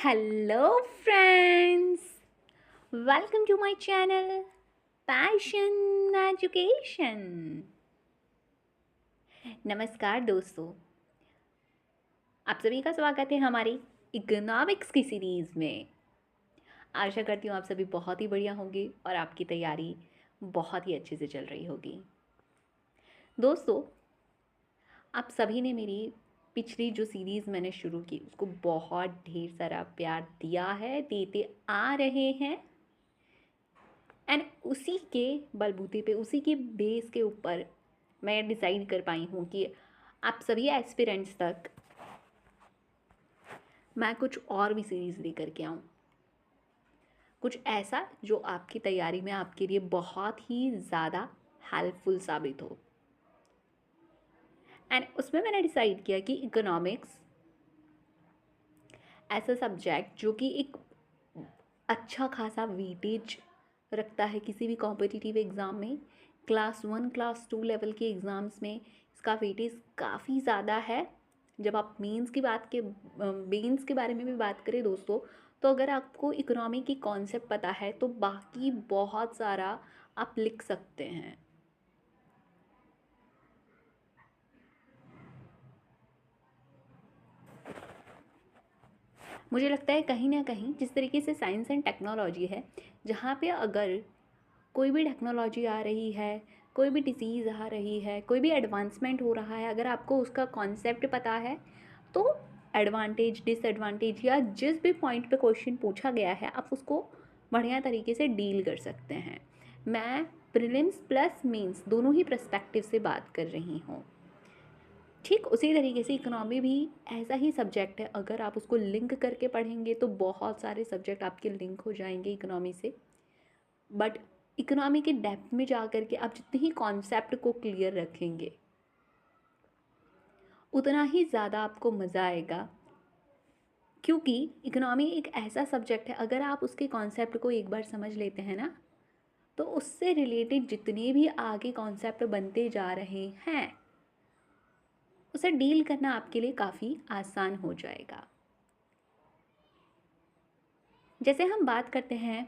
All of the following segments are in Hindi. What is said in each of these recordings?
Hello, friends. Welcome to my channel, Passion Education. नमस्कार दोस्तों, आप सभी का स्वागत है हमारी इकोनॉमिक्स की सीरीज़ में। आशा करती हूँ आप सभी बहुत ही बढ़िया होंगे और आपकी तैयारी बहुत ही अच्छे से चल रही होगी। दोस्तों, आप सभी ने मेरी पिछली जो सीरीज़ मैंने शुरू की उसको बहुत ढेर सारा प्यार दिया है, देते आ रहे हैं एंड उसी के बलबूते पे, उसी के बेस के ऊपर मैं डिसाइड कर पाई हूँ कि आप सभी एस्पिरेंट्स तक मैं कुछ और भी सीरीज़ लेकर के आऊँ, कुछ ऐसा जो आपकी तैयारी में आपके लिए बहुत ही ज़्यादा हेल्पफुल साबित हो। एंड उसमें मैंने डिसाइड किया कि इकोनॉमिक्स ऐसा सब्जेक्ट जो कि एक अच्छा खासा वेटेज रखता है किसी भी कॉम्पिटिटिव एग्ज़ाम में। क्लास 1 क्लास 2 लेवल के एग्ज़ाम्स में इसका वेटेज काफ़ी ज़्यादा है। जब आप मेंस के बारे में भी बात करें दोस्तों, तो अगर आपको इकोनॉमी की कॉन्सेप्ट पता है तो बाकी बहुत सारा आप लिख सकते हैं। मुझे लगता है कहीं ना कहीं जिस तरीके से साइंस एंड टेक्नोलॉजी है, जहाँ पे अगर कोई भी टेक्नोलॉजी आ रही है, कोई भी डिसीज़ आ रही है, कोई भी एडवांसमेंट हो रहा है, अगर आपको उसका कॉन्सेप्ट पता है तो एडवांटेज डिसएडवांटेज या जिस भी पॉइंट पे क्वेश्चन पूछा गया है आप उसको बढ़िया तरीके से डील कर सकते हैं। मैं प्रीलिम्स प्लस मेंस दोनों ही पर्सपेक्टिव से बात कर रही हूँ। ठीक उसी तरीके से इकोनॉमी भी ऐसा ही सब्जेक्ट है, अगर आप उसको लिंक करके पढ़ेंगे तो बहुत सारे सब्जेक्ट आपके लिंक हो जाएंगे इकोनॉमी से। बट इकोनॉमी के डेप्थ में जा कर के आप जितने ही कॉन्सेप्ट को क्लियर रखेंगे उतना ही ज़्यादा आपको मज़ा आएगा, क्योंकि इकोनॉमी एक ऐसा सब्जेक्ट है अगर आप उसके कॉन्सेप्ट को एक बार समझ लेते हैं ना, तो उससे रिलेटेड जितने भी आगे कॉन्सेप्ट बनते जा रहे हैं उसे डील करना आपके लिए काफ़ी आसान हो जाएगा। जैसे हम बात करते हैं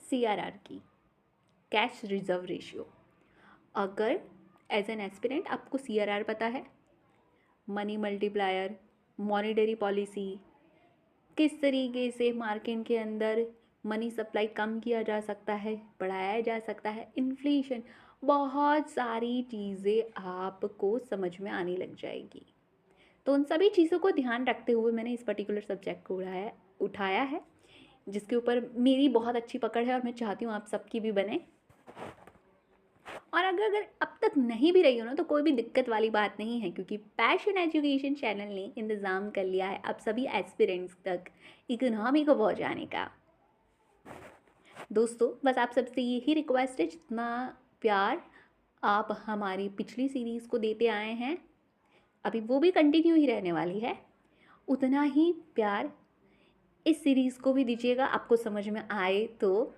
CRR की, कैश रिजर्व रेशियो। अगर एज एन एस्पिरेंट आपको CRR पता है, मनी मल्टीप्लायर, मॉनेटरी पॉलिसी, किस तरीके से मार्केट के अंदर मनी सप्लाई कम किया जा सकता है, बढ़ाया जा सकता है, इन्फ्लेशन, बहुत सारी चीज़ें आपको समझ में आने लग जाएगी। तो उन सभी चीज़ों को ध्यान रखते हुए मैंने इस पर्टिकुलर सब्जेक्ट को उठाया है, जिसके ऊपर मेरी बहुत अच्छी पकड़ है और मैं चाहती हूँ आप सबकी भी बने। और अगर अब तक नहीं भी रही हो ना तो कोई भी दिक्कत वाली बात नहीं है, क्योंकि पैशन एजुकेशन चैनल ने इंतज़ाम कर लिया है अब सभी एस्पिरेंट्स तक इकोनॉमी को पहुंचाने का। दोस्तों, बस आप सबसे यही रिक्वेस्ट है, जितना प्यार आप हमारी पिछली सीरीज़ को देते आए हैं, अभी वो भी कंटिन्यू ही रहने वाली है, उतना ही प्यार इस सीरीज़ को भी दीजिएगा। आपको समझ में आए तो,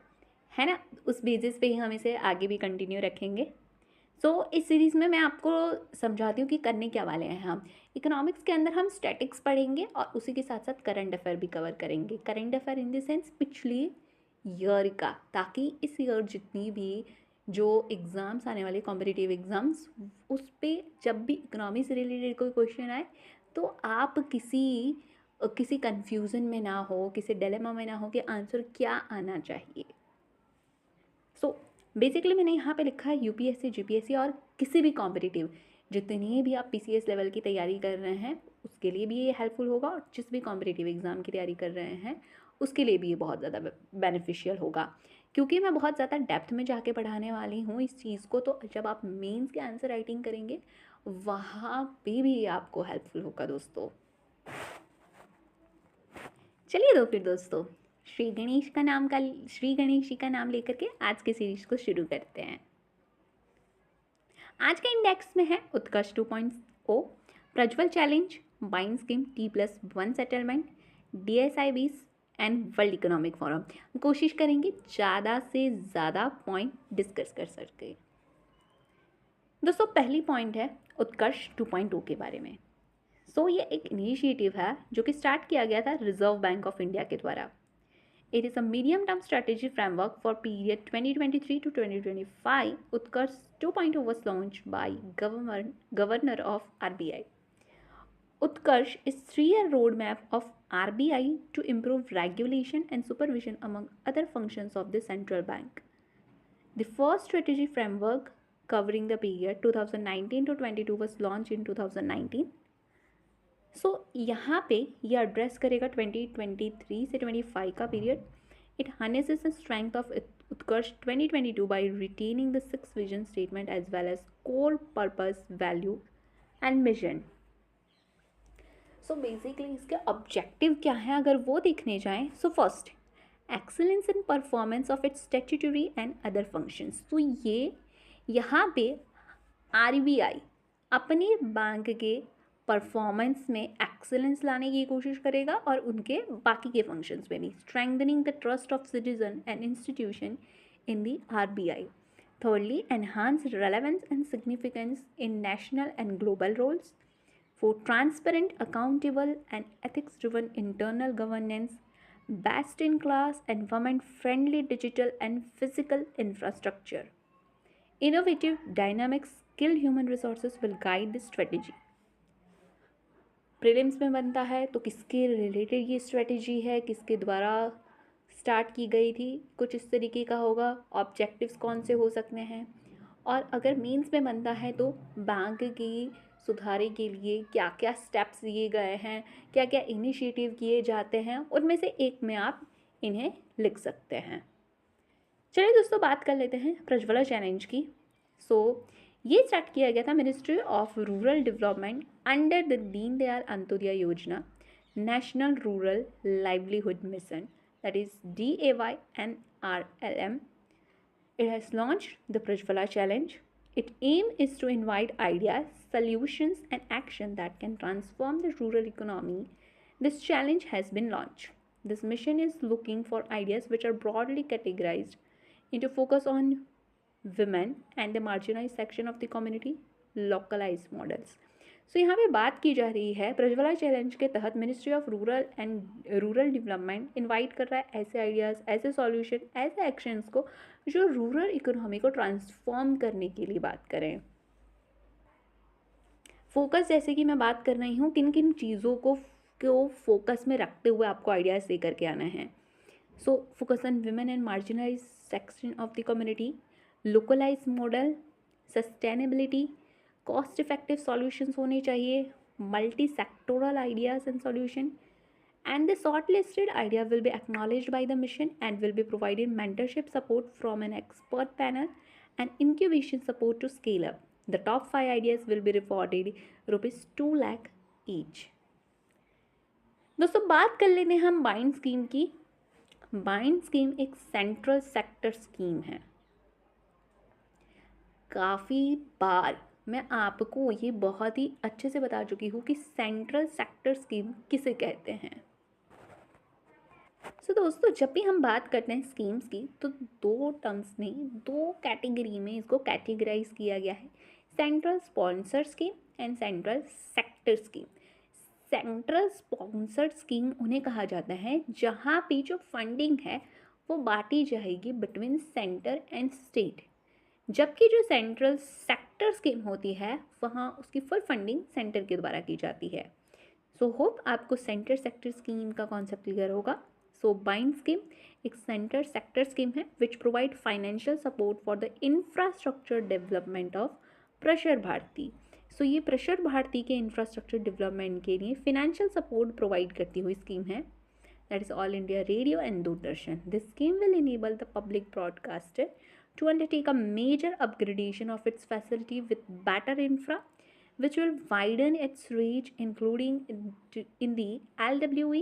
है ना, उस बेसिस पे ही हम इसे आगे भी कंटिन्यू रखेंगे। इस सीरीज़ में मैं आपको समझाती हूँ कि करने क्या वाले हैं हम। इकोनॉमिक्स के अंदर हम स्टैटिक्स पढ़ेंगे और उसी के साथ साथ करंट अफेयर भी कवर करेंगे। Current affair in the sense पिछली ईयर का, ताकि इस ईयर जितनी भी जो एग्ज़ाम्स आने वाले कॉम्पिटिटिव एग्ज़ाम्स, उस पर जब भी इकोनॉमी से रिलेटेड कोई क्वेश्चन आए तो आप किसी कन्फ्यूज़न में ना हो, किसी डिलेमा में ना हो कि आंसर क्या आना चाहिए। बेसिकली मैंने यहाँ पे लिखा है UPSC GPSC और किसी भी कॉम्पिटिटिव, जितनी भी आप PCS लेवल की तैयारी कर रहे हैं उसके लिए भी ये हेल्पफुल होगा, और जिस भी कॉम्पिटिटिव एग्ज़ाम की तैयारी कर रहे हैं उसके लिए भी ये बहुत ज़्यादा बेनिफिशियल होगा, क्योंकि मैं बहुत ज़्यादा डेप्थ में जाके पढ़ाने वाली हूँ इस चीज़ को। तो जब आप मेंस के आंसर राइटिंग करेंगे वहाँ पे भी ये आपको हेल्पफुल होगा दोस्तों। चलिए तो फिर दोस्तों, श्री गणेश जी का नाम लेकर के आज के सीरीज को शुरू करते हैं। आज के इंडेक्स में है उत्कर्ष 2.0, Prajwal challenge, buying scheme, T+1 settlement, DSIBs and world economic forum. कोशिश करेंगे ज़्यादा से ज़्यादा पॉइंट डिस्कस कर सके। दोस्तों पहली पॉइंट है उत्कर्ष 2.0 के बारे में। ये एक इनिशिएटिव है जो कि स्टार्ट किया गया था रिजर्व बैंक ऑफ इंडिया के द्वारा। It is a medium term strategy framework for period 2023 to 2025. Utkarsh 2.0 was launched by Governor of RBI. Utkarsh is 3-year roadmap of RBI to improve regulation and supervision among other functions of the central bank. The first strategy framework covering the period 2019 to 22 was launched in 2019. यहाँ पे ये एड्रेस करेगा 2023 से 25 का period. It harnesses the strength of Utkarsh 2022 by retaining the 6 vision statement as well as core purpose, value and mission. Basically इसके ऑब्जेक्टिव क्या है अगर वो देखने जाएं. First, excellence in performance of its statutory and other functions. ये यहाँ पे RBI अपने बैंक के परफॉर्मेंस में एक्सीलेंस लाने की कोशिश करेगा और उनके बाकी के फंक्शंस में भी. Strengthening the trust of citizen and institution in the RBI. Thirdly, enhance relevance and significance in national and global roles. For transparent, accountable, and ethics-driven internal governance, best-in-class, environment-friendly digital and physical infrastructure. Innovative, dynamic, skilled human resources will guide this strategy. Prelims में बनता है तो किसके रिलेटेड ये स्ट्रेटेजी है, किसके द्वारा स्टार्ट की गई थी, कुछ इस तरीके का होगा. ऑब्जेक्टिव्स कौन से हो सकते हैं. और अगर मेंस में बनता है तो बैंक की सुधारे के लिए क्या क्या स्टेप्स लिए गए हैं, क्या क्या इनिशिएटिव किए जाते हैं, उनमें से एक में आप इन्हें लिख सकते हैं. चलिए दोस्तों बात कर लेते हैं प्रज्वला चैलेंज की. ये स्टार्ट किया गया था ministry of rural development under the Deen Dayal Antyodaya योजना, national rural livelihood mission, that is DAYNRLM. It has launched the Prajwala Challenge. Its aim is to invite ideas, solutions, and action that can transform the rural economy. This challenge has been launched. This mission is looking for ideas which are broadly categorized into focus on women and the marginalized section of the community, localized models. यहाँ पे बात की जा रही है प्रज्वला चैलेंज के तहत ministry of rural development invite कर रहा है ऐसे आइडियाज़, ऐसे सॉल्यूशन, ऐसे एक्शंस को जो रूरल इकोनॉमी को ट्रांसफॉर्म करने के लिए बात करें. फोकस जैसे कि मैं बात कर रही हूँ किन किन चीज़ों को फोकस में रखते हुए आपको आइडियाज़ दे करके आना है. Focus on women and marginalize section of the community, localize model, sustainability, cost effective solutions होने चाहिए, multi sectoral ideas and solution, and the shortlisted idea will be acknowledged by the mission and will be provided mentorship support from an expert panel and incubation support to scale up. The top 5 ideas will be rewarded ₹2 lakh each. दोस्तों बात कर लेते हैं हम बाइंड स्कीम की. बाइंड स्कीम एक सेंट्रल सेक्टर स्कीम है. काफ़ी बार मैं आपको ये बहुत ही अच्छे से बता चुकी हूँ कि सेंट्रल सेक्टर स्कीम किसे कहते हैं. दोस्तों जब भी हम बात करते हैं स्कीम्स की तो 2 टर्म्स में, 2 कैटेगरी में इसको कैटेगराइज किया गया है. Central sponsor scheme and central sector scheme. Central sponsor scheme उन्हें कहा जाता है जहाँ पे जो फंडिंग है वो बांटी जाएगी बिटवीन सेंटर एंड स्टेट, जबकि जो सेंट्रल सेक्टर स्कीम होती है वहाँ उसकी फुल फंडिंग सेंटर के द्वारा की जाती है. होप आपको सेंटर सेक्टर स्कीम का कॉन्सेप्ट क्लियर होगा. बाइंड स्कीम एक सेंटर सेक्टर स्कीम है which provide financial support for the infrastructure development of Prasar Bharati. ये प्रसार भारती के इंफ्रास्ट्रक्चर डेवलपमेंट के लिए फाइनेंशियल सपोर्ट प्रोवाइड करती हुई स्कीम है. That is all India radio and Doordarshan. This scheme will enable the public broadcaster to undertake a major upgradation of its facility with better infra, which will widen its reach, including in the LWE,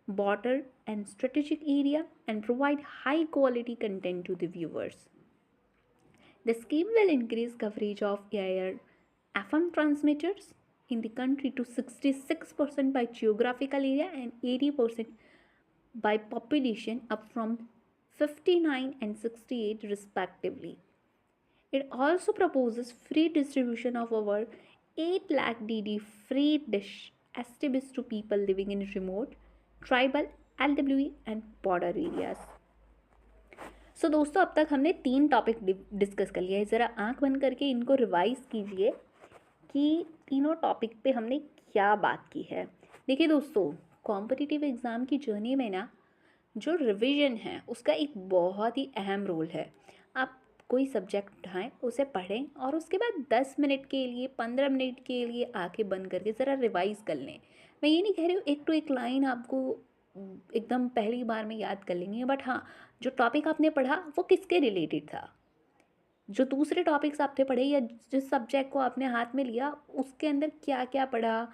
border and strategic area, and provide high quality content to the viewers. The scheme will increase coverage of AM/FM transmitters in the country to 66% by geographical area and 80% by population, up from 59 and 68 respectively. It also proposes free distribution of over 8 lakh DD free dish STBs to people living in remote, tribal, LWE and border areas. दोस्तों अब तक हमने 3 टॉपिक डिस्कस कर लिया है. ज़रा आंख बंद करके इनको रिवाइज कीजिए कि तीनों टॉपिक पे हमने क्या बात की है. देखिए दोस्तों, कॉम्पिटिटिव एग्ज़ाम की जर्नी में ना जो रिवीजन है उसका एक बहुत ही अहम रोल है. आप कोई सब्जेक्ट उठाएं, उसे पढ़ें और उसके बाद 10 मिनट के लिए 15 मिनट के लिए आंखें बंद करके ज़रा रिवाइज़ कर लें. मैं ये नहीं कह रही हूँ एक टू एक लाइन आपको एकदम पहली बार में याद कर लेंगे, बट हाँ, जो टॉपिक आपने पढ़ा वो किसके रिलेटेड था, जो दूसरे टॉपिक्स आपने पढ़े या जिस सब्जेक्ट को आपने हाथ में लिया उसके अंदर क्या क्या पढ़ा,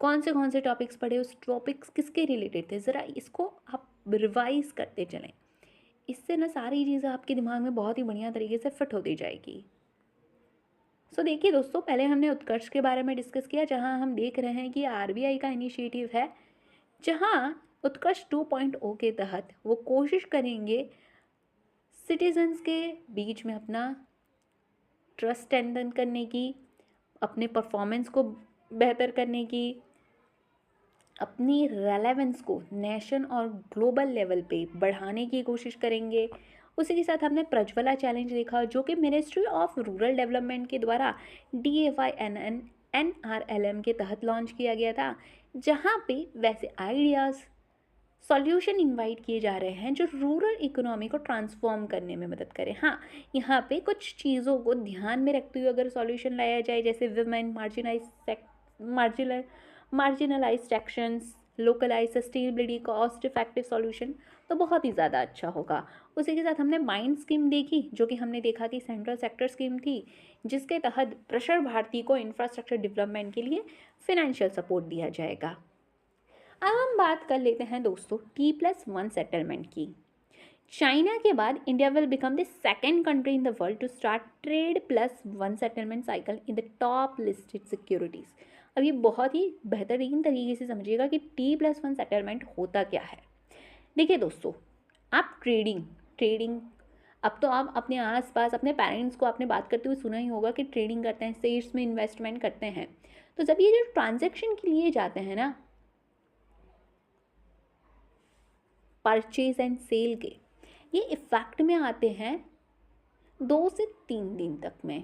कौन से टॉपिक्स पढ़े, उस टॉपिक्स किसके रिलेटेड थे, ज़रा इसको आप रिवाइज करते चलें. इससे ना सारी चीज़ें आपके दिमाग में बहुत ही बढ़िया तरीके से फिट होती जाएगी. देखिए दोस्तों, पहले हमने उत्कर्ष के बारे में डिस्कस किया, जहां हम देख रहे हैं कि आरबीआई का इनिशिएटिव है, जहां उत्कर्ष 2.0 के तहत वो कोशिश करेंगे सिटीजन्स के बीच में अपना ट्रस्ट स्ट्रेंथन करने की, अपने परफॉर्मेंस को बेहतर करने की, अपनी रेलेवेंस को नेशन और ग्लोबल लेवल पे बढ़ाने की कोशिश करेंगे. उसी के साथ हमने प्रज्वला चैलेंज देखा, जो कि मिनिस्ट्री ऑफ रूरल डेवलपमेंट के द्वारा DFINNRLM के तहत लॉन्च किया गया था, जहाँ पे वैसे आइडियाज़, सॉल्यूशन इनवाइट किए जा रहे हैं जो रूरल इकोनॉमी को ट्रांसफॉर्म करने में मदद करें. हाँ, यहाँ पे कुछ चीज़ों को ध्यान में रखते हुए अगर सॉल्यूशन लाया जाए, जैसे women, marginalize sections, localize sustainability, cost effective solution, तो बहुत ही ज़्यादा अच्छा होगा. उसी के साथ हमने माइंड स्कीम देखी, जो कि हमने देखा कि सेंट्रल सेक्टर स्कीम थी, जिसके तहत प्रसार भारती को इंफ्रास्ट्रक्चर डेवलपमेंट के लिए फिनेंशियल सपोर्ट दिया जाएगा. अब हम बात कर लेते हैं दोस्तों T+1 सेटलमेंट की. चाइना के बाद India will become the second country in the world to start Trade+1 settlement cycle in the top listed securities. अब ये बहुत ही बेहतरीन तरीके से समझिएगा कि T+1 सेटलमेंट होता क्या है. देखिए दोस्तों, आप ट्रेडिंग अब तो आप अपने आसपास अपने पेरेंट्स को आपने बात करते हुए सुना ही होगा कि ट्रेडिंग करते हैं, शेयर्स में इन्वेस्टमेंट करते हैं. तो जब ये जो ट्रांजैक्शन के लिए जाते हैं ना, परचेज एंड सेल के, ये इफेक्ट में आते हैं 2 से 3 दिन तक में.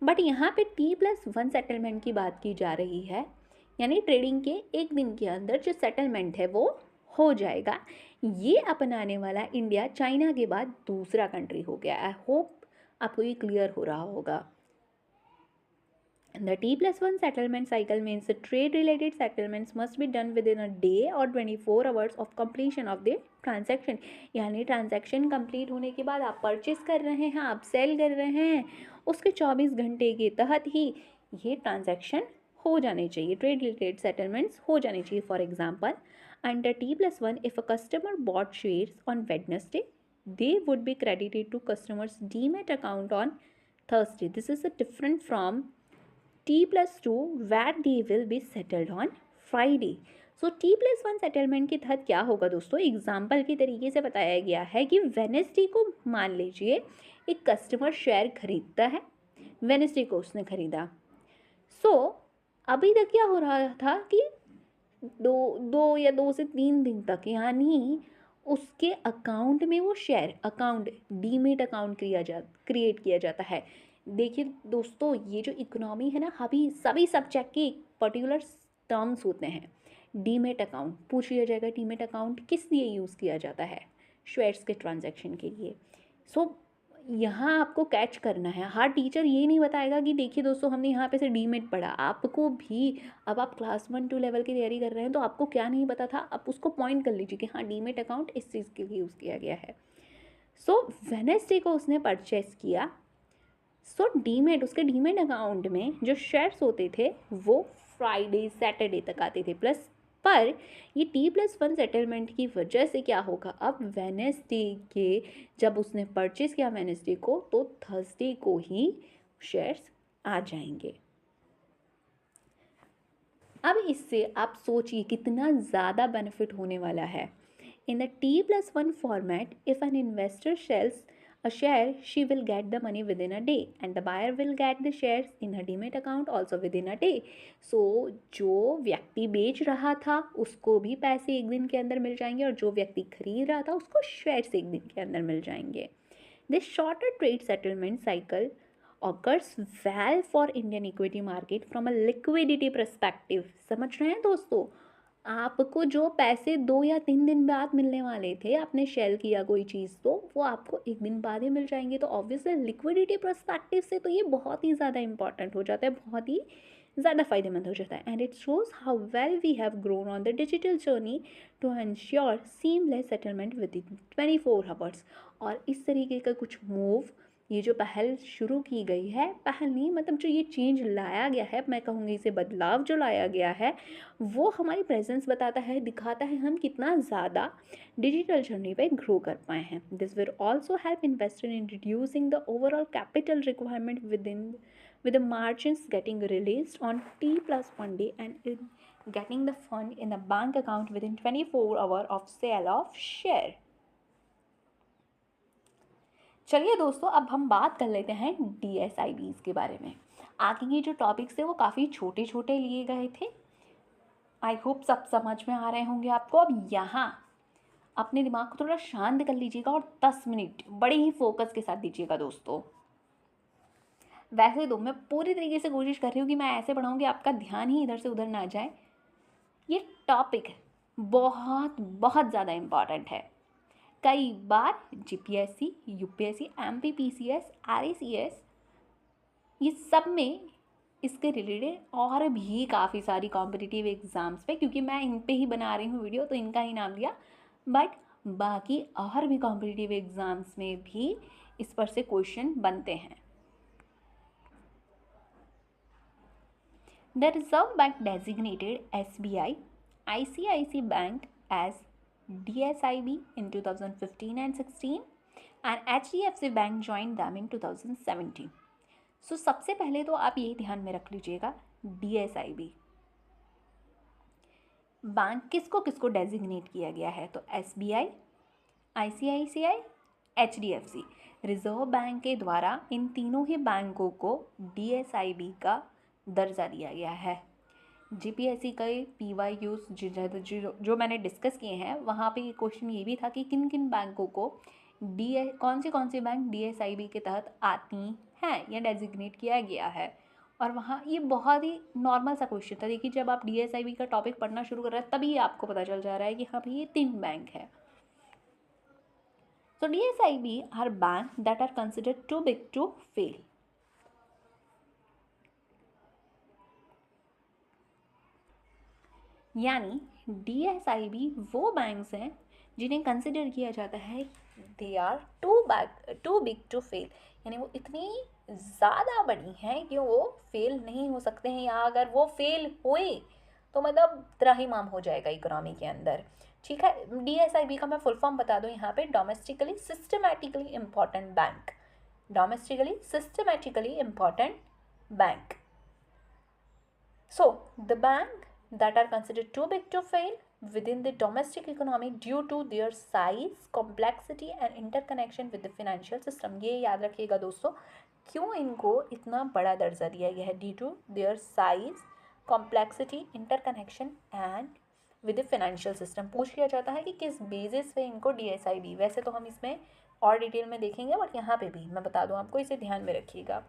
बट यहाँ पे T+1 सेटलमेंट की बात की जा रही है, यानी ट्रेडिंग के 1 दिन के अंदर जो सेटलमेंट है वो हो जाएगा. ये अपनाने वाला इंडिया चाइना के बाद दूसरा कंट्री हो गया. आई होप आपको ये क्लियर हो रहा होगा. The T+1 settlement cycle means the trade-related settlements must be done within a day or 24 hours of completion of the transaction. यानी ट्रांजैक्शन कंप्लीट होने के बाद आप परचेस कर रहे हैं, आप सेल कर रहे हैं, उसके 24 घंटे के तहत ही ये ट्रांजैक्शन हो जाने चाहिए, ट्रेड रिलेटेड सेटलमेंट्स हो जाने चाहिए. For example, under T+1 if a customer bought shares on Wednesday, they would be credited to customers demat account on Thursday. This is different from T+2 where they will be settled on Friday. So T+1 settlement के तहत क्या होगा दोस्तों, एग्जाम्पल के तरीके से बताया गया है कि वेनेसडे को मान लीजिए एक कस्टमर शेयर खरीदता है, वेनेसडे को उसने खरीदा. अभी तक क्या हो रहा था कि दो या 2 से 3 दिन तक, यानी उसके अकाउंट में वो share account, demat account create किया जाता है. देखिए दोस्तों, ये जो इकोनॉमी है ना, अभी सभी सब्जेक्ट के पर्टिकुलर टर्म्स होते हैं. डीमेट अकाउंट पूछ लिया जाएगा, डीमेट अकाउंट किस लिए यूज़ किया जाता है, शेयर्स के ट्रांजैक्शन के लिए. यहाँ आपको कैच करना है. हर टीचर ये नहीं बताएगा कि देखिए दोस्तों हमने यहाँ पे से डीमेट पढ़ा. आपको भी, अब आप क्लास 1-2 लेवल की तैयारी कर रहे हैं तो आपको क्या नहीं पता था, आप उसको पॉइंट कर लीजिए कि हाँ, डीमेट अकाउंट इस चीज़ के लिए यूज़ किया गया है. वेनेसडे को उसने परचेस किया. डीमेट, उसके डीमेट अकाउंट में जो शेयर्स होते थे वो फ्राइडे सैटरडे तक आते थे. पर ये T+1 सेटलमेंट की वजह से क्या होगा, अब वेनेसडे के जब उसने परचेस किया वेनेसडे को, तो थर्सडे को ही शेयर्स आ जाएंगे. अब इससे आप सोचिए कितना ज़्यादा बेनिफिट होने वाला है. In the T+1 format, if an investor sells a share, she will get the money within a day and the buyer will get the shares in her demat account also within a day. So जो व्यक्ति बेच रहा था उसको भी पैसे एक दिन के अंदर मिल जाएंगे और जो व्यक्ति खरीद रहा था उसको शेयर्स एक दिन के अंदर मिल जाएंगे. This shorter trade settlement cycle occurs well for Indian equity market from a liquidity perspective. समझ रहे हैं दोस्तों, आपको जो पैसे 2 या 3 दिन बाद मिलने वाले थे, आपने शेल किया कोई चीज़ तो वो आपको एक दिन बाद ही मिल जाएंगे. तो ऑब्वियसली लिक्विडिटी पर्सपेक्टिव से तो ये बहुत ही ज़्यादा इंपॉर्टेंट हो जाता है, बहुत ही ज़्यादा फ़ायदेमंद हो जाता है. And it shows how well we have grown on the digital journey to ensure seamless settlement within 24 hours. और इस तरीके का कुछ मूव, ये जो पहल शुरू की गई है, पहल नहीं मतलब जो ये चेंज लाया गया है, मैं कहूँगी इसे बदलाव जो लाया गया है, वो हमारी प्रेजेंस बताता है, दिखाता है हम कितना ज़्यादा डिजिटल जर्नी पे ग्रो कर पाए हैं. This will also help investor in reducing the overall capital requirement with the margins getting released on T+1 day and in getting the fund in the bank account within 24 hours of sale of share. चलिए दोस्तों, अब हम बात कर लेते हैं DSIBs के बारे में. आगे के जो टॉपिक्स थे वो काफ़ी छोटे छोटे लिए गए थे. आई होप सब समझ में आ रहे होंगे आपको. अब यहाँ अपने दिमाग को थोड़ा शांत कर लीजिएगा और 10 मिनट बड़े ही फोकस के साथ दीजिएगा दोस्तों. वैसे तो मैं पूरी तरीके से कोशिश कर रही हूँ कि मैं ऐसे पढ़ाऊँ आपका ध्यान ही इधर से उधर ना जाए. ये टॉपिक बहुत बहुत ज़्यादा इम्पॉर्टेंट है. कई बार GPSC, UPSC, MPPCS, RACS ये सब में इसके रिलेटेड और भी काफ़ी सारी कॉम्पिटिटिव एग्ज़ाम्स पे, क्योंकि मैं इन पे ही बना रही हूँ वीडियो तो इनका ही नाम लिया, बट बाकी और भी कॉम्पिटिटिव एग्ज़ाम्स में भी इस पर से क्वेश्चन बनते हैं. The Reserve Bank designated SBI, ICICI Bank as DSIB in 2015 and 16 and HDFC Bank joined them in 2017. So सबसे पहले तो आप यही ध्यान में रख लीजिएगा, DSIB बैंक किसको किसको डेजिग्नेट किया गया है. तो SBI, ICICI, HDFC, reserve bank के द्वारा इन तीनों ही बैंकों को DSIB का दर्जा दिया गया है. GPSC का PYQs जो मैंने डिस्कस किए हैं वहाँ पे क्वेश्चन ये भी था कि किन किन बैंकों को कौन से बैंक DSIB के तहत आती हैं या डेजिग्नेट किया गया है. और वहाँ ये बहुत ही नॉर्मल सा क्वेश्चन था. देखिए, जब आप DSIB का टॉपिक पढ़ना शुरू कर रहे हैं तभी आपको पता चल जा रहा है कि हाँ भाई ये 3 बैंक है. So DSIB are banks that are considered too big to fail. यानी DSIB वो बैंक्स हैं जिन्हें कंसिडर किया जाता है they are too big to fail, यानी वो इतनी ज़्यादा बड़ी हैं कि वो फेल नहीं हो सकते हैं, या अगर वो फेल हुए तो मतलब त्राहिमाम हो जाएगा इकोनॉमी के अंदर. ठीक है, DSIB का मैं फुल फॉर्म बता दूं यहाँ पे, domestically systematically important bank. Domestically systematically important bank. So the bank that are considered too big to fail within the domestic economy due to their size, complexity and interconnection with the financial system. ये याद रखिएगा दोस्तों, क्यों इनको इतना बड़ा दर्जा दिया गया है. due to their size, complexity, interconnection and with the financial system. पूछ लिया जाता है कि किस बेसिस पे इनको DSIB, वैसे तो हम इसमें और डिटेल में देखेंगे बट यहाँ पे भी मैं बता दूँ आपको, इसे ध्यान में रखिएगा.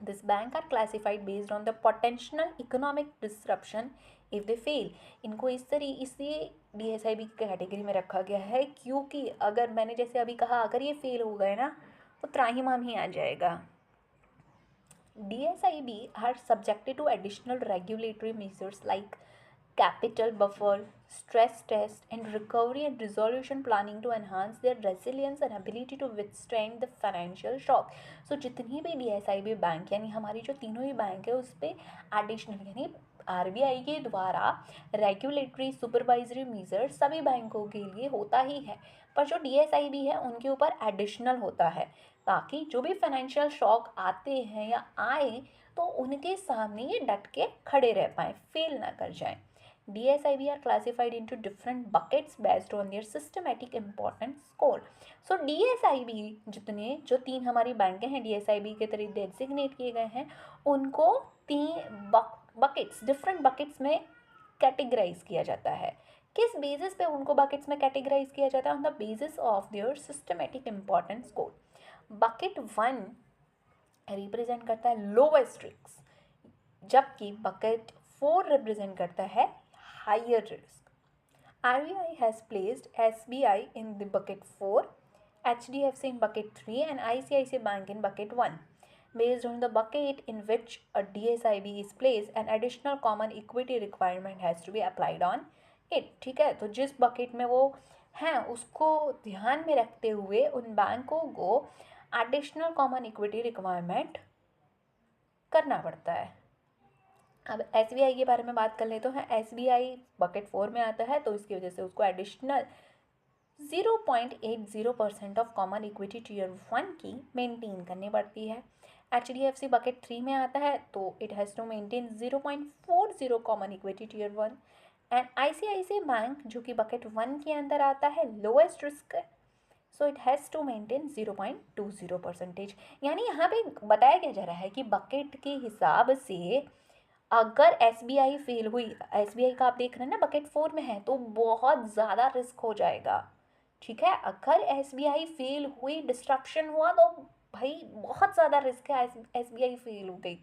This bank are classified based on the potential economic disruption if they fail. इनको इसलिए DSIB की कैटेगरी में रखा गया है क्योंकि अगर मैंने जैसे अभी कहा, अगर ये फेल हो गए ना तो त्राहिमाम ही आ जाएगा. DSIB are subjected to additional regulatory measures like capital buffer, stress test and recovery and resolution planning to enhance their resilience and ability to withstand the financial shock. So जितनी भी DSIB बैंक यानी हमारी जो तीनों ही बैंक है उस पर एडिशनल यानी RBI के द्वारा रेगुलेटरी सुपरवाइजरी मेजर सभी बैंकों के लिए होता ही है, पर जो DSIB है उनके ऊपर एडिशनल होता है ताकि जो भी फाइनेंशियल शॉक आते हैं या आए तो उनके सामने ये डट के खड़े रह पाएँ, फेल ना कर जाएं. DSIB are classified into different buckets based on their systematic importance score. So DSIB जितने जो 3 हमारी बैंकें हैं DSIB के तरीके डेजिग्नेट किए गए हैं, उनको 3 बकेट्स डिफरेंट बकेट्स में कैटेगराइज किया जाता है. किस बेसिस पे उनको बकेट्स में कैटेगराइज किया जाता है? On the basis of their systematic importance score. Bucket 1 represent करता है लोवेस्ट रिस्क, जबकि बकेट 4 रिप्रेजेंट करता है higher risk. RBI has placed SBI in the bucket 4, HDFC in bucket 3 and ICICI Bank in bucket 1. Based on the bucket in which a DSIB is placed, an additional common equity requirement has to be applied on it. ठीक है, तो जिस बकेट में वो हैं उसको ध्यान में रखते हुए उन बैंकों को एडिशनल कॉमन इक्विटी रिक्वायरमेंट करना पड़ता है. अब SBI के बारे में बात कर ले तो है SBI बकेट 4 में आता है, तो इसकी वजह से उसको additional 0.80% of common equity tier 1 की मेंटेन करनी पड़ती है. HDFC बकेट 3 में आता है, तो it has to maintain 0.40 common equity tier 1. And ICICI bank जो कि बकेट 1 के अंदर आता है, लोएस्ट रिस्क है, so it has to maintain 0.20%. यानी यहाँ पे बताया क्या जा रहा है कि बकेट के हिसाब से अगर SBI फेल हुई, SBI का आप देख रहे हैं ना बकेट 4 में है, तो बहुत ज़्यादा रिस्क हो जाएगा. ठीक है, अगर SBI फेल हुई, डिस्ट्रप्शन हुआ, तो भाई बहुत ज़्यादा रिस्क है. SBI फेल हो गई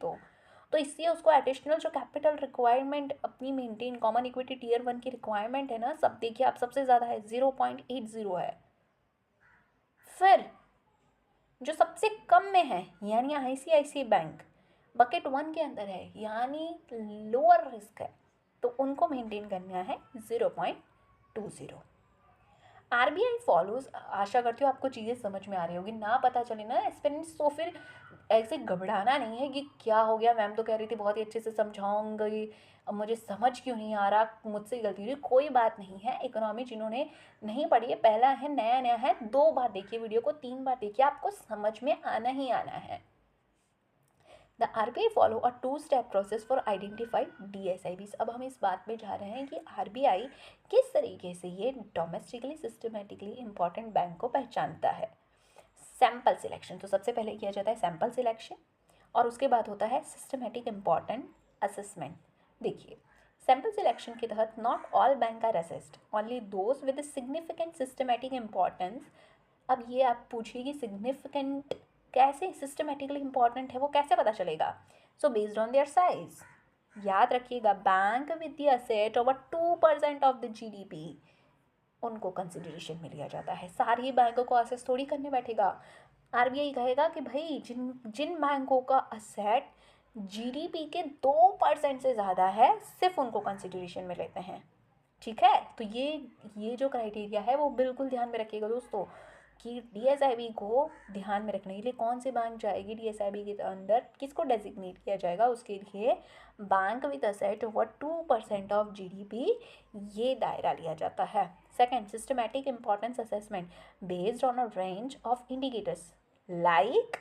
तो इसलिए उसको एडिशनल जो कैपिटल रिक्वायरमेंट अपनी मेंटेन कॉमन इक्विटी टीयर 1 की रिक्वायरमेंट है ना, सब देखिए आप, सबसे ज़्यादा है 0.80 है. फिर जो सबसे कम में है यानी ICICI बैंक बकेट 1 के अंदर है, यानी लोअर रिस्क है, तो उनको मेंटेन करना है 0.20. RBI फॉलोज, आशा करती हूँ आपको चीज़ें समझ में आ रही होगी. ना पता चले ना एस्पिरेंट्स, तो फिर ऐसे घबराना नहीं है कि क्या हो गया, मैम तो कह रही थी बहुत ही अच्छे से समझाऊंगी, अब मुझे समझ क्यों नहीं आ रहा, मुझसे गलती हुई. कोई बात नहीं है. इकोनॉमी जिन्होंने नहीं पढ़ी है, पहला है, नया नया है, 2 बार देखिए वीडियो को, 3 बार देखिए, आपको समझ में आना ही आना है. The RBI follow a 2-step process for identify DSIBs. अब हम इस बात में जा रहे हैं कि RBI किस तरीके से ये डोमेस्टिकली सिस्टमेटिकली इम्पॉर्टेंट बैंक को पहचानता है. सैम्पल सिलेक्शन, तो सबसे पहले किया जाता है सैम्पल सिलेक्शन, और उसके बाद होता है सिस्टमेटिक इम्पॉर्टेंट असेसमेंट. देखिए, सैम्पल सिलेक्शन के तहत not all bank are assessed, only those with significant systematic importance. अब ये आप पूछिए कि सिग्निफिकेंट कैसे, सिस्टमेटिकली इंपॉर्टेंट है वो कैसे पता चलेगा? So based on their size. याद रखिएगा, bank with the asset over 2% of the GDP, उनको कंसिडरेशन में लिया जाता है. सारी बैंकों को असेस थोड़ी करने बैठेगा. RBI कहेगा कि भाई जिन बैंकों का असेट GDP के 2% से ज़्यादा है, सिर्फ उनको कंसिडरेशन में लेते हैं. ठीक है, तो ये जो क्राइटेरिया है वो बिल्कुल ध्यान में रखिएगा दोस्तों, कि DSIB को ध्यान में रखने के लिए कौन सी बैंक जाएगी DSIB के अंदर, किसको डेजिग्नेट किया जाएगा, उसके लिए bank with asset over 2% of GDP, ये दायरा लिया जाता है. Second, systematic importance assessment based on a range of indicators like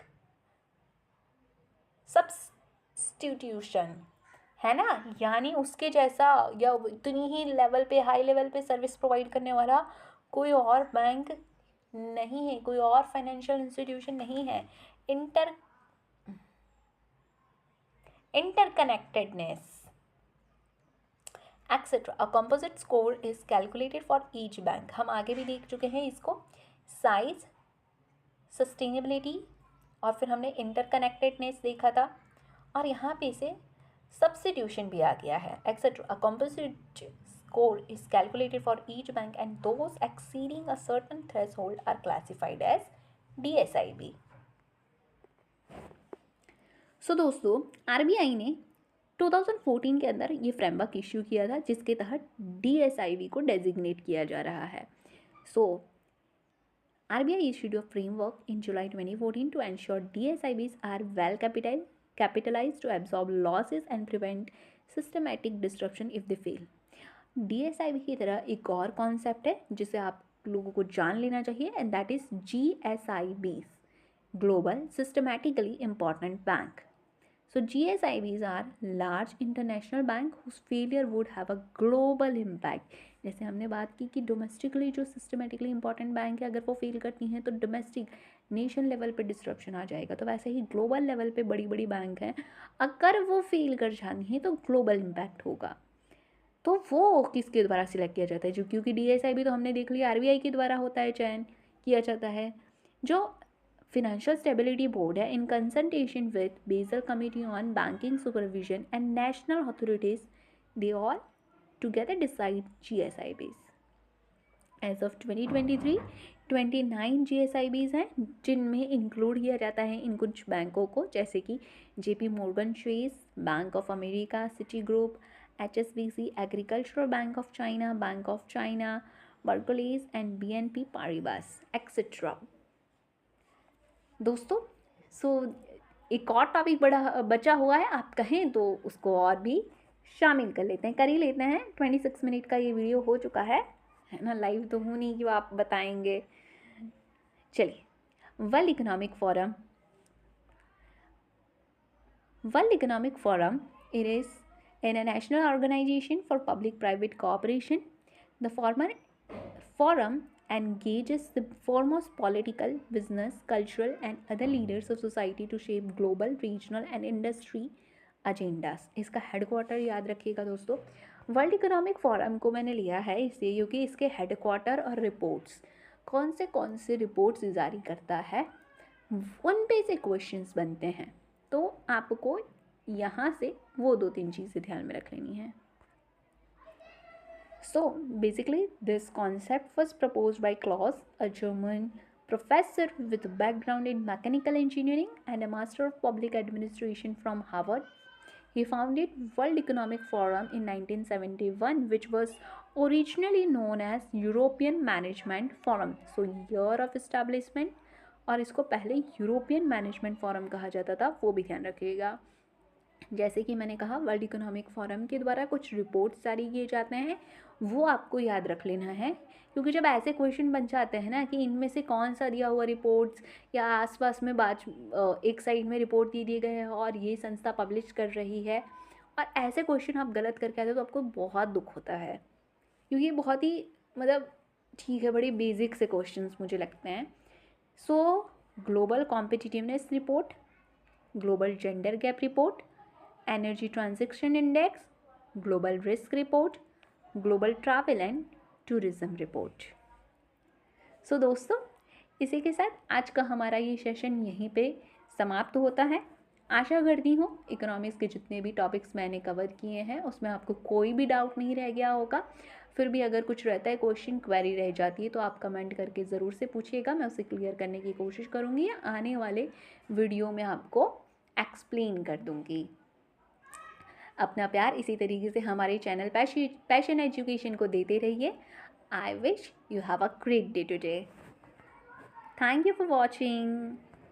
substitution, है ना, यानी उसके जैसा या इतनी ही लेवल पे, हाई लेवल पे सर्विस प्रोवाइड करने वाला कोई और बैंक नहीं है, कोई और फाइनेंशियल इंस्टीट्यूशन नहीं है. Interconnectedness etcetera. A composite score is calculated for each bank. हम आगे भी देख चुके हैं इसको. साइज, सस्टेनेबिलिटी, और फिर हमने इंटरकनेक्टेडनेस देखा था, और यहाँ पे से सब्स्टिट्यूशन भी आ गया है. Etcetera. A composite score is calculated for each bank and those exceeding a certain threshold are classified as DSIB. सो दोस्तों, RBI ने 2014 के अंदर ये फ्रेमवर्क इश्यू किया था, जिसके तहत DSIB को डेजिग्नेट किया जा रहा है. सो RBI issued a framework in July 2014 to ensure DSIBs are well capitalized to absorb losses and prevent systematic disruption if they fail. DSIB की तरह एक और कॉन्सेप्ट है जिसे आप लोगों को जान लेना चाहिए, and that is GSIBs, global systematically important bank. So GSIBs are large international bank whose failure would have a global impact. जैसे हमने बात की कि डोमेस्टिकली जो सिस्टमेटिकली इंपॉर्टेंट बैंक है अगर वो फेल करती हैं तो डोमेस्टिक नेशन लेवल पे डिस्ट्रप्शन आ जाएगा, तो वैसे ही ग्लोबल लेवल पे बड़ी बड़ी बैंक हैं अगर वो फेल कर जाती हैं तो ग्लोबल इम्पैक्ट होगा। तो वो किसके द्वारा सिलेक्ट किया जाता है, जो क्योंकि DSIB तो हमने देख लिया RBI के द्वारा होता है, चयन किया जाता है। जो फिनेंशियल स्टेबिलिटी बोर्ड है in consultation with Basel committee on banking supervision and national authorities, they all together decide GSIBs। As of 2023 29 GSIBs हैं जिनमें इंक्लूड किया जाता है इन कुछ बैंकों को, जैसे कि JP Morgan Chase, bank of America, Citigroup, HSBC, agricultural bank of China, bank of China, Barclays and BNP Paribas etcetera. दोस्तों एक और टॉपिक बचा हुआ है, आप कहें तो उसको और भी शामिल कर ही लेते हैं। 26 मिनट का ये वीडियो हो चुका है ना, लाइव तो हूँ नहीं कि आप बताएंगे। चलिए, world economic forum it is an international organization for public-private cooperation. The forum engages the foremost political, business, cultural and other leaders of society to shape global, regional and industry agendas. इसका हेडक्वार्टर याद रखिएगा दोस्तों। वर्ल्ड इकोनॉमिक फोरम को मैंने लिया है इसलिए क्योंकि इसके हेडक्वार्टर और रिपोर्ट्स कौन से रिपोर्ट्स जारी करता है उन पे से क्वेश्चंस बनते हैं, तो आपको यहाँ से वो 2-3 चीज़ें ध्यान में रख लेनी है। So basically this concept was proposed by Klaus, a German professor with a background in mechanical engineering and a master of public administration from Harvard. He founded World Economic Forum in 1971, which was originally known as European Management Forum. So year of establishment, और इसको पहले यूरोपियन मैनेजमेंट फोरम कहा जाता था, वो भी ध्यान रखिएगा। जैसे कि मैंने कहा वर्ल्ड इकोनॉमिक फोरम के द्वारा कुछ रिपोर्ट्स जारी किए जाते हैं, वो आपको याद रख लेना है, क्योंकि जब ऐसे क्वेश्चन बन जाते हैं ना कि इनमें से कौन सा दिया हुआ रिपोर्ट्स या आसपास में एक साइड में रिपोर्ट दिए गए हैं और ये संस्था पब्लिश कर रही है, और ऐसे क्वेश्चन आप गलत करके आते हो तो आपको बहुत दुख होता है, क्योंकि ये बहुत ही ठीक है, बड़ी बेसिक से क्वेश्चंस मुझे लगते हैं। So global competitiveness report, global gender gap report, energy transaction index, global risk report, global travel and tourism report. So दोस्तों, इसी के साथ आज का हमारा ये सेशन यहीं पे समाप्त होता है। आशा करती हूँ इकोनॉमिक्स के जितने भी टॉपिक्स मैंने कवर किए हैं उसमें आपको कोई भी डाउट नहीं रह गया होगा। फिर भी अगर कुछ रहता है, क्वेश्चन क्वेरी रह जाती है, तो आप कमेंट करके ज़रूर से पूछिएगा, मैं उसे क्लियर करने की कोशिश करूँगी या आने वाले वीडियो में आपको एक्सप्लेन कर दूँगी। अपना प्यार इसी तरीके से हमारे चैनल पैशन एजुकेशन को देते रहिए। I wish you have a great day today. Thank you for watching.